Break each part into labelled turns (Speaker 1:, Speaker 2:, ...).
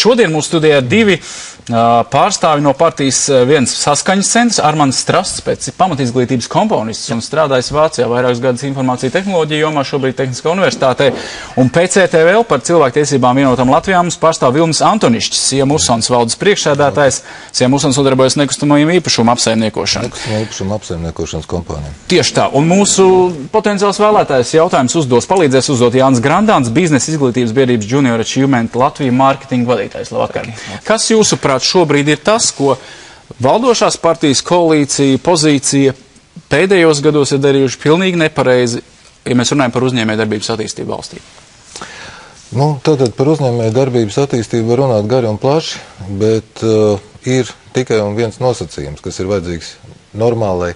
Speaker 1: Šodien mūsu studijā ir divi pārstāvi no partijas, viens Saskaņas centrs, Armands Strasts, pēc pamatizglītības komponists un strādājis Vācijā vairākus gadus informāciju tehnoloģiju jomā, šobrīd Tehniskā universitātē, un PCTVL par cilvēktiesībām vienotam Latvijā mums pārstāv Vilnis Antonišķis, Siem Usons valdes priekšsēdētājs. Siem Usons nodarbojas nekustamajiem īpašumu apsaimniekošanu.
Speaker 2: Nekustamā īpašuma apsaimniekošanas kompānija.
Speaker 1: Tieši tā, un mūsu potenciāls vēlētājs jautājums palīdzēs uzdot Jānis Grandāns, biznesa izglītības biedrības Junior Achievement Latvija mārketinga vadītājs. Labvakar. Kas jūsuprāt šobrīd ir tas, ko valdošās partijas koalīcija, pozīcija pēdējos gados ir darījuši pilnīgi nepareizi, ja mēs runājam par uzņēmējdarbības attīstību valstī?
Speaker 2: Tātad par uzņēmējdarbības attīstību var runāt gari un plaši, bet ir tikai un viens nosacījums, kas ir vajadzīgs normālai,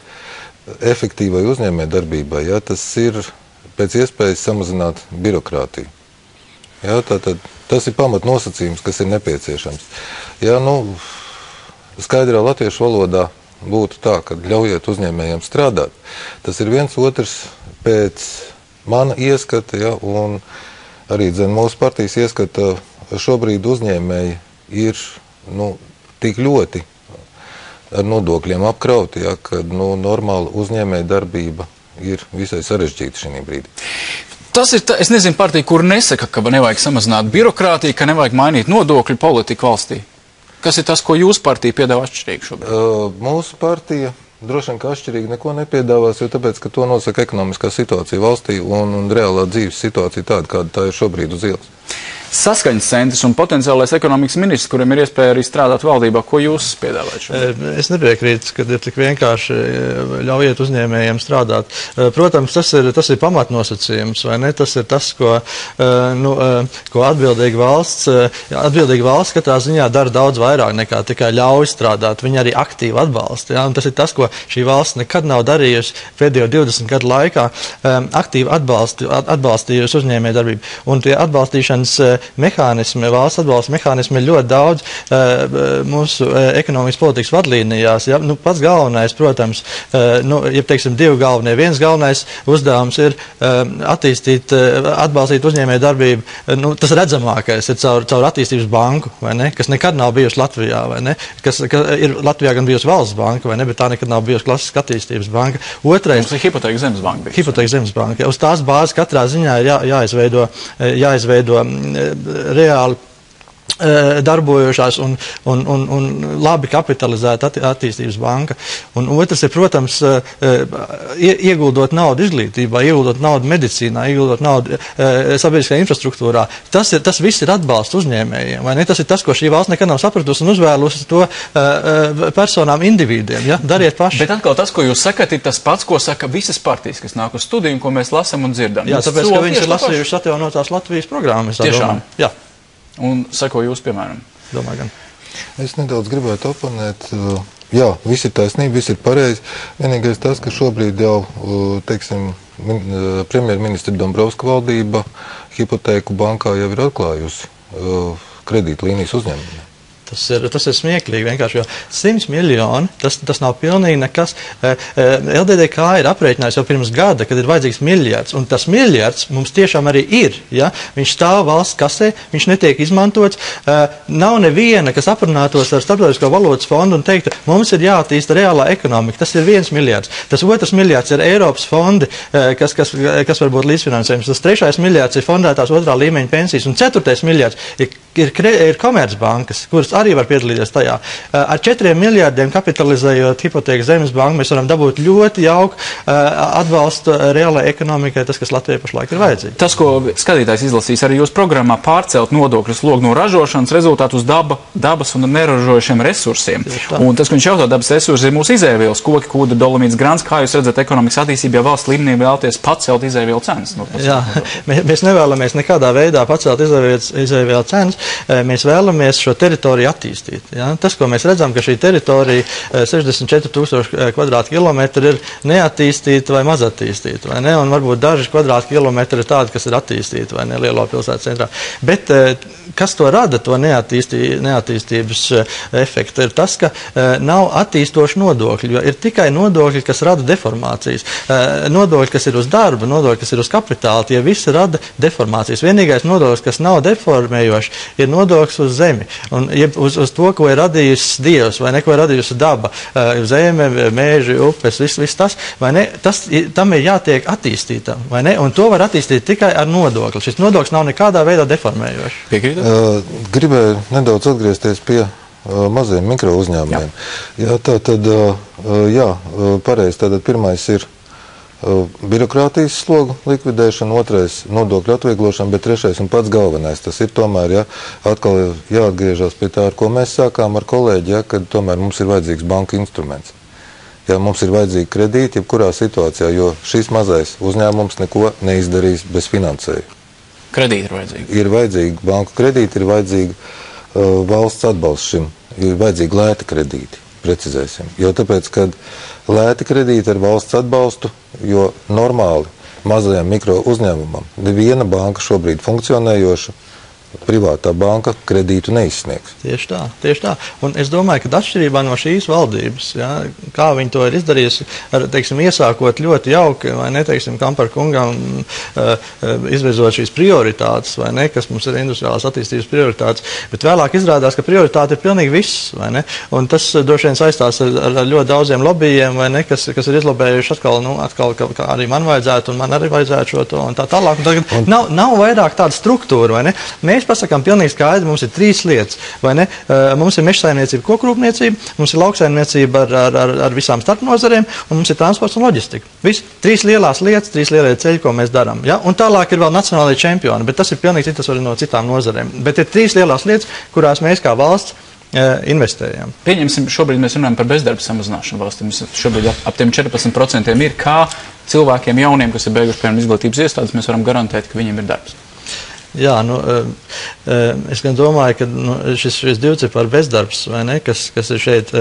Speaker 2: efektīvai uzņēmējdarbībai. Ja, tas ir pēc iespējas samazināt birokrātiju. Ja, tātad tas ir pamatnosacījums, kas ir nepieciešams. Ja, skaidrā latviešu valodā būtu tā, ka ļaujiet uzņēmējiem strādāt. Tas ir viens otrs pēc mana ieskata, ja, un arī mūsu partijas ieskata šobrīd uzņēmēji ir tik ļoti ar nodokļiem apkrauti, ja, ka normāla uzņēmēja darbība ir visai sarežģīta šī brīdī.
Speaker 1: Tas ir, es nezinu, partija, kur nesaka, ka nevajag samazināt birokrātiju, ka nevajag mainīt nodokļu politiku valstī. Kas ir tas, ko jūsu partija piedāvā atšķirīgi šobrīd?
Speaker 2: Mūsu partija droši vien, ka atšķirīgi neko nepiedāvās, jo tāpēc, ka to nosaka ekonomiskā situācija valstī un reālā dzīves situācija tāda, kāda tā ir šobrīd uz ielas.
Speaker 1: Saskaņas centrs un potenciālais ekonomikas ministrs, kuriem ir iespēja arī strādāt valdībā, ko jūs piedāvājat šobrīd?
Speaker 3: Es nepiekrītu, ka ir tik vienkārši ļaujiet uzņēmējiem strādāt. Protams, tas ir pamatnosacījums, vai ne? Tas ir tas, ko atbildīga valsts katrā ziņā dara daudz vairāk nekā tikai ļauj strādāt. Viņa arī aktīvi atbalsta. Ja? Un tas ir tas, ko šī valsts nekad nav darījusi pēdējo 20 gadu laikā, aktīvi atbalstījusi uzņēmējdarbību. Un tie atbalstīšanas mehānismi, valsts atbalsta mehānismi ir ļoti daudz mūsu ekonomikas politikas vadlīnijās. Ja? Pats galvenais, protams, teiksim, divi galvenie. Viens galvenais uzdevums ir atbalstīt uzņēmēju darbību. Tas redzamākais ir caur attīstības banku, vai ne? Kas nekad nav bijusi Latvijā, vai ne? Kas ir Latvijā gan bijusi valsts banka, vai ne? Bet tā nekad nav bijusi klasiska attīstības banka. Otrais
Speaker 1: ir Hipotēka Zemes banka.
Speaker 3: Hipotēka Zemes banka. Uz tās bāzes katrā ziņā ir jāizveido reāli darbojošās un labi kapitalizēta attīstības banka. Un otrs ir, protams, ieguldot naudu izglītībā, ieguldot naudu medicīnā, ieguldot naudu sabiedriskajā infrastruktūrā. Tas viss ir atbalsts uzņēmējiem, vai ne? Tas ir tas, ko šī valsts nekad nav sapratusi un uzvēlusi to personām, individiem. Ja? Dariet paši.
Speaker 1: Bet atkal tas, ko jūs sakat, ir tas pats, ko saka visas partijas, kas nāk uz studiju, ko mēs lasam un dzirdam.
Speaker 3: Jā, tāpēc, ka viņas ir lasījušas atjaunotās Latvijas programmas.
Speaker 1: Tiešām?
Speaker 3: Jā.
Speaker 1: Un seko jūs, piemēram?
Speaker 3: Domāju, gan.
Speaker 2: Es nedaudz gribētu oponēt. Jā, viss ir taisnība, viss ir pareizi. Vienīgais tas, ka šobrīd jau, teiksim, premjerministra Dombrovska valdība hipotēku bankā jau ir atklājusi kredītlīnijas uzņēmumiem.
Speaker 3: Tas ir smieklīgi vienkārši, jo 100 miljoni, tas nav pilnīgi nekas. LDDK ir aprēķinājis jau pirms gada, kad ir vajadzīgs miljards, un tas miljards mums tiešām arī ir. Ja? Viņš stāv valsts kasē, viņš netiek izmantots. Nav neviena, kas aprunātos ar Starptautisko valodas fondu un teiktu, mums ir jāattīsta reālā ekonomika. Tas ir 1 miljards. Tas otrs miljards ir Eiropas fondi, kas var būt līdzfinansējums. Tas 3. miljards ir fondētās 2. līmeņa pensijas, un 4. miljards ir Komercbankas, kuras arī var piedalīties tajā. Ar 4 miljārdiem kapitalizējot Hipotēka Zemes banku, mēs varam dabūt ļoti jauku atbalstu reālajai ekonomikai, tas, kas Latvijai pašlaik ir vajadzīgi.
Speaker 1: Tas, ko skatītājs izlasīs arī jūs programmā, pārcelt nodokļu slogu no ražošanas rezultātu uz dabas un neražojušiem resursiem. Un tas, ko viņš jautā, dabas resursi ir mūsu izēvielas, koki, kūdra, dolomīts, grants. Kā jūs redzat ekonomikas attīstībā valsts līmenī vēlaties pacelt izēvielu cenas?
Speaker 3: Jā, mēs nevēlamies nekādā veidā pacelt izēvielu cenas. Mēs vēlamies šo teritoriju attīstīt. Ja? Tas, ko mēs redzam, ka šī teritorija 64,000 kvadrātkilometri ir neattīstīta vai maz attīstīta, vai ne? Un varbūt daži kvadrātkilometri ir tādi, kas ir attīstīti, vai ne, lielo pilsētu centrā. Bet kas to rada, to neattīstības efektu, ir tas, ka nav attīstoši nodokļi, jo ir tikai nodokļi, kas rada deformācijas. Nodokļi, kas ir uz darba, nodokļi, kas ir uz kapitāla, tie visi rada deformācijas. Vienīgais nodoklis, kas nav deformējošs, ir nodoklis uz zemi. Un uz to, ko ir radījusi Dievs, vai ne, ko ir radījusi daba, zeme, mēži, upes, viss tas, vai ne, tam ir jātiek attīstītam, vai ne, un to var attīstīt tikai ar nodokli. Šis nodoklis nav nekādā veidā deformējošs.
Speaker 1: Piekrītat?
Speaker 2: Gribēju nedaudz atgriezties pie maziem mikro uzņēmumiem. Jā, tā tad, pareizi, tātad pirmais ir birokrātijas slogu likvidēšana, otrais nodokļu atvieglošana, bet trešais un pats galvenais, tas ir tomēr, atkal jāatgriežas pie tā, ar ko mēs sākām ar kolēģi, kad tomēr mums ir vajadzīgs banka instruments. Mums ir vajadzīgi kredīti, jebkurā situācijā, jo šis mazais uzņēmums neko neizdarīs bez finansējuma.
Speaker 1: Kredīti ir vajadzīgi.
Speaker 2: Ir vajadzīgi banku kredīti, ir vajadzīgi valsts atbalsts šim, ir vajadzīgi lēti kredīti, precizēsim. Jo tāpēc, kad lēti kredīti ar valsts atbalstu, jo normāli mazajam mikro uzņēmumam neviena banka šobrīd funkcionējoša, privātā banka kredītu neizsniegs.
Speaker 3: Tieši tā. Un es domāju, ka atšķirībā no šīs valdības, kā viņi to ir izdarījusi, teiksim, iesākot ļoti jauki, vai ne, teiksim, Kampara kungam izvirzot šīs prioritātes, vai ne, kas mums ir industriālās attīstības prioritātes, bet vēlāk izrādās, ka prioritāte ir pilnīgi viss, vai ne, un tas droši vien saistās ar ļoti daudziem lobbyiem, vai ne, kas ir izlobējuši atkal, ka arī man vajadzētu, un man arī vajadzētu šo to, un tā tālāk. Un tagad nav vairāk tāda struktūra, vai ne. Mēs pasakām pilnīgi skaidri, mums ir 3 lietas, vai ne? Mums ir mežsaimniecība, kokrūpniecība, mums ir lauksaimniecība ar visām starpnozarēm, un mums ir transports un loģistika. Viss 3 lielās lietas, 3 lielie ceļi, ko mēs darām. Ja? Un tālāk ir vēl nacionālajie čempioni, bet tas ir pilnīgi citas no citām nozarēm. Bet ir 3 lielās lietas, kurās mēs kā valsts investējam.
Speaker 1: Pieņemsim, šobrīd mēs runājam par bezdarba samazināšanu valstī. Mums šobrīd ap tiem 14% ir, kā cilvēkiem jauniem, kas ir beiguši, piemēram, izglītības iestādes, mēs varam garantēt, ka viņiem ir darbs.
Speaker 3: Jā, es gan domāju, ka šis divciparu bezdarbs, vai ne, kas ir šeit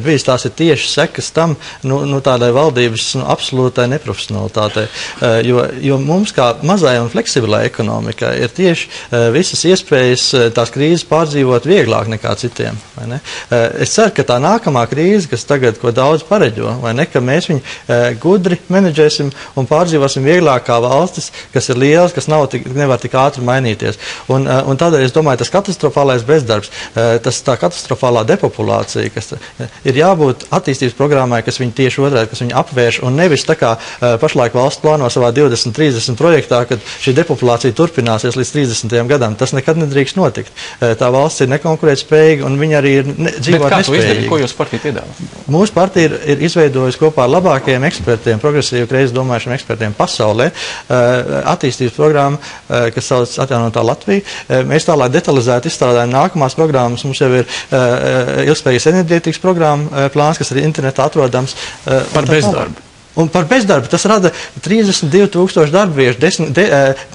Speaker 3: bijis, tās ir tieši sekas tam, tādai valdības absolūtai neprofesionalitātei, jo mums kā mazai un fleksibilai ekonomikai ir tieši visas iespējas tās krīzes pārdzīvot vieglāk nekā citiem, vai ne. Es ceru, ka tā nākamā krīze, kas tagad, ko daudz pareģo, vai ne, ka mēs viņu gudri menedžēsim un pārdzīvosim vieglāk kā valstis, kas ir lielas, kas nevar tik ātri mainīties. Un tādēļ es domāju, tas katastrofālais bezdarbs, tā katastrofālā depopulācija, kas ir jābūt attīstības programmai, kas viņu tieši otrādi, kas viņu apvērš, un nevis tā kā pašlaik valsts plāno savā 2030 projektā, kad šī depopulācija turpināsies līdz 30. gadam. Tas nekad nedrīkst notikt. Tā valsts ir nekonkurētspējīga, un viņa arī ir dzīvot nespējīga.
Speaker 1: Ko jūs partija piedāvā?
Speaker 3: Mūsu partija ir izveidojusi kopā ar labākajiem ekspertiem, progresīvu kreizi domājušiem ekspertiem pasaulē, attīstības programmu, kas sauc Atjaunotā Latvija. Mēs tālāk detalizēti izstrādājam nākamās programmas. Mums jau ir ilgspējīgas enerģētikas programma plāns, kas ir internetā atrodams.
Speaker 1: Par bezdarbu.
Speaker 3: Un par bezdarbu tas rada 32,000 darbviešu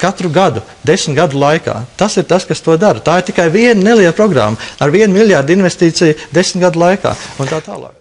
Speaker 3: katru gadu, 10 gadu laikā. Tas ir tas, kas to dara. Tā ir tikai viena neliela programma ar 1 miljārdu investīciju 10 gadu laikā un tā tālāk.